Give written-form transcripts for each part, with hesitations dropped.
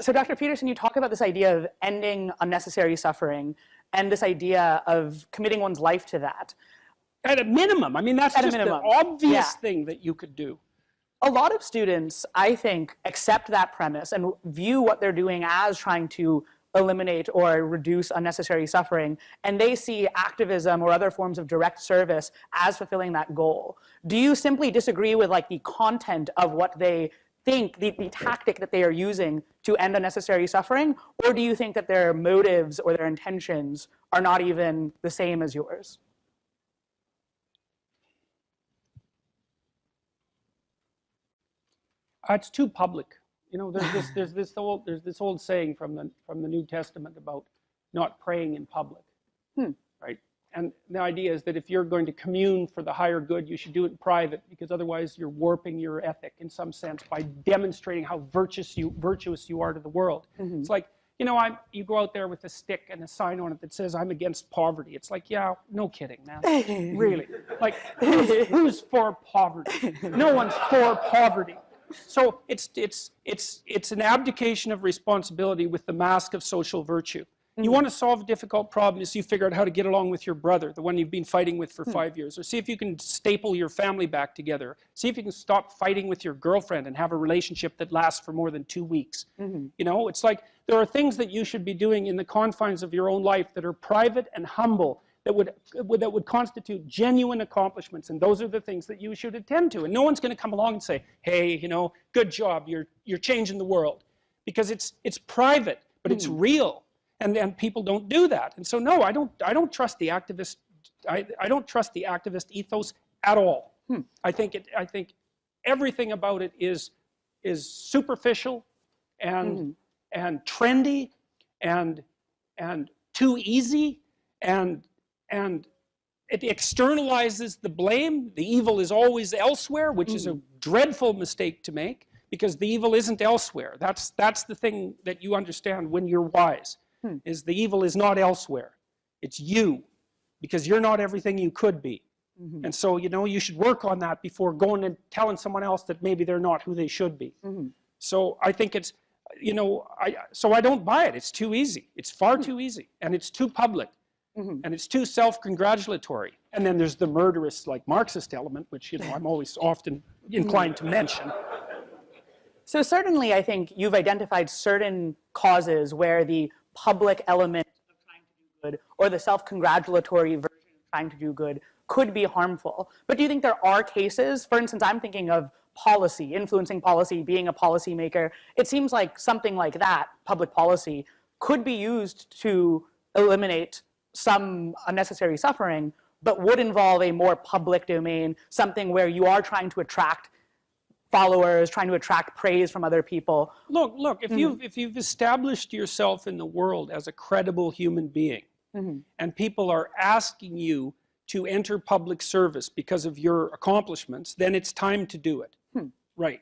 So Dr. Peterson, you talk about this idea of ending unnecessary suffering and this idea of committing one's life to that. At a minimum. I mean, that's just the obvious thing that you could do. A lot of students, I think, accept that premise and view what they're doing as trying to eliminate or reduce unnecessary suffering, and they see activism or other forms of direct service as fulfilling that goal. Do you simply disagree with like the content of what they think, the tactic that they are using to end unnecessary suffering, or do you think that their motives or their intentions are not even the same as yours? It's too public. You know, there's this old saying from the New Testament about not praying in public, right? And the idea is that if you're going to commune for the higher good, you should do it in private, because otherwise you're warping your ethic in some sense by demonstrating how virtuous you are to the world. It's like, you know, you go out there with a stick and a sign on it that says, "I'm against poverty." It's like, yeah, no kidding, man. Really. Like, who's for poverty? No one's for poverty. So it's an abdication of responsibility with the mask of social virtue. You want to solve difficult problems, you figure out how to get along with your brother, the one you've been fighting with for 5 years, or see if you can staple your family back together. See if you can stop fighting with your girlfriend and have a relationship that lasts for more than 2 weeks. You know, it's like there are things that you should be doing in the confines of your own life that are private and humble, that would constitute genuine accomplishments, and those are the things that you should attend to. And no one's going to come along and say, "Hey, you know, good job, you're changing the world," because it's private, but it's real, and people don't do that. And so no, I don't trust the activist. I don't trust the activist ethos at all. I think everything about it is superficial and trendy and too easy, and it externalizes the blame. The evil is always elsewhere, which is a dreadful mistake to make, because the evil isn't elsewhere. That's the thing that you understand when you're wise, is the evil is not elsewhere. It's you, because you're not everything you could be. And so, you know, you should work on that before going and telling someone else that maybe they're not who they should be. So I think it's, you know, so I don't buy it. It's too easy. It's far too easy, and it's too public. And it's too self-congratulatory. And then there's the murderous, like, Marxist element, which, you know, I'm always often inclined to mention. So certainly, I think you've identified certain causes where the public element of trying to do good, or the self-congratulatory version of trying to do good, could be harmful. But do you think there are cases, for instance, I'm thinking of policy, influencing policy, being a policymaker. It seems like something like that, public policy, could be used to eliminate some unnecessary suffering, but would involve a more public domain, something where you are trying to attract followers, trying to attract praise from other people. Look, if you've established yourself in the world as a credible human being, and people are asking you to enter public service because of your accomplishments, then it's time to do it. Right.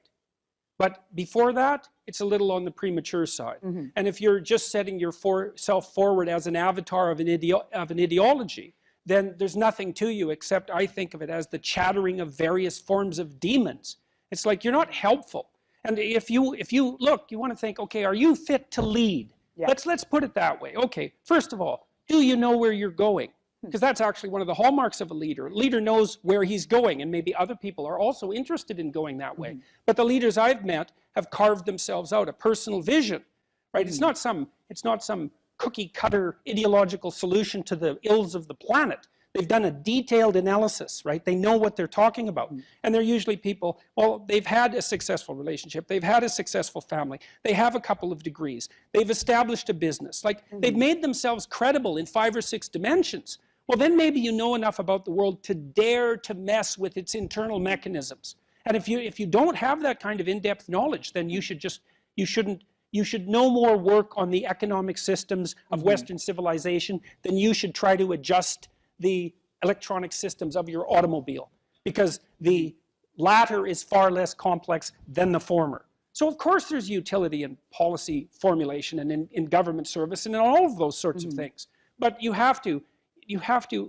But before that, it's a little on the premature side. And if you're just setting yourself forward as an avatar of an ideology, then there's nothing to you except, I think of it as the chattering of various forms of demons. It's like you're not helpful. And if you look, you want to think, okay, are you fit to lead? Let's put it that way. Okay, first of all, do you know where you're going? Because that's actually one of the hallmarks of a leader. A leader knows where he's going, and maybe other people are also interested in going that way. But the leaders I've met have carved themselves out a personal vision, right? It's not some cookie cutter ideological solution to the ills of the planet. They've done a detailed analysis, right? They know what they're talking about. And they're usually people, well, they've had a successful relationship, they've had a successful family, they have a couple of degrees, they've established a business, like they've made themselves credible in 5 or 6 dimensions. Well, then maybe you know enough about the world to dare to mess with its internal mechanisms. And if you don't have that kind of in-depth knowledge, then you should no more work on the economic systems of Western civilization than you should try to adjust the electronic systems of your automobile, because the latter is far less complex than the former. So of course there's utility in policy formulation and in government service and in all of those sorts of things. But you have to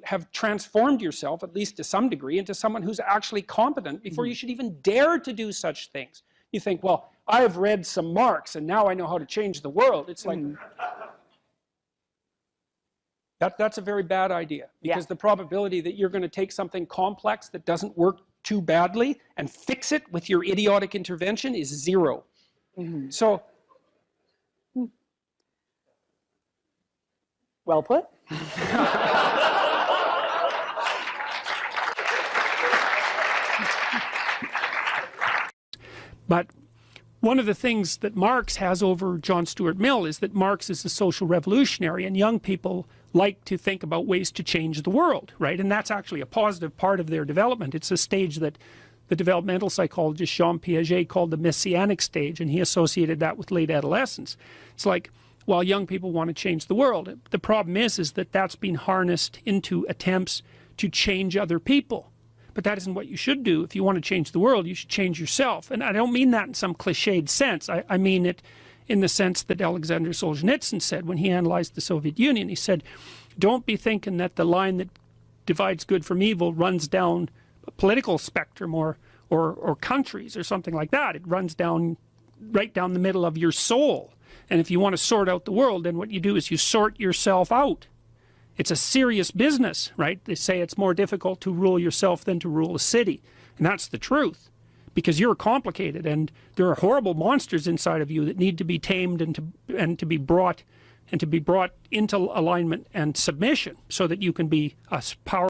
have transformed yourself, at least to some degree, into someone who's actually competent before you should even dare to do such things. You think, well, I've read some Marx and now I know how to change the world. It's like, that's a very bad idea, because the probability that you're going to take something complex that doesn't work too badly and fix it with your idiotic intervention is 0. So, well put. but one of the things that Marx has over John Stuart Mill is that Marx is a social revolutionary, and young people like to think about ways to change the world, right? And that's actually a positive part of their development. It's a stage that the developmental psychologist Jean Piaget called the messianic stage, and he associated that with late adolescence. It's like, while young people want to change the world, the problem is that that's been harnessed into attempts to change other people. But that isn't what you should do. If you want to change the world, you should change yourself. And I don't mean that in some cliched sense. I mean it in the sense that Alexander Solzhenitsyn said when he analyzed the Soviet Union. He said, don't be thinking that the line that divides good from evil runs down a political spectrum or countries or something like that. It runs down right down the middle of your soul. And if you want to sort out the world, then what you do is you sort yourself out. It's a serious business, right? They say it's more difficult to rule yourself than to rule a city. And that's the truth, because you're complicated and there are horrible monsters inside of you that need to be tamed and to be brought into alignment and submission so that you can be a powerful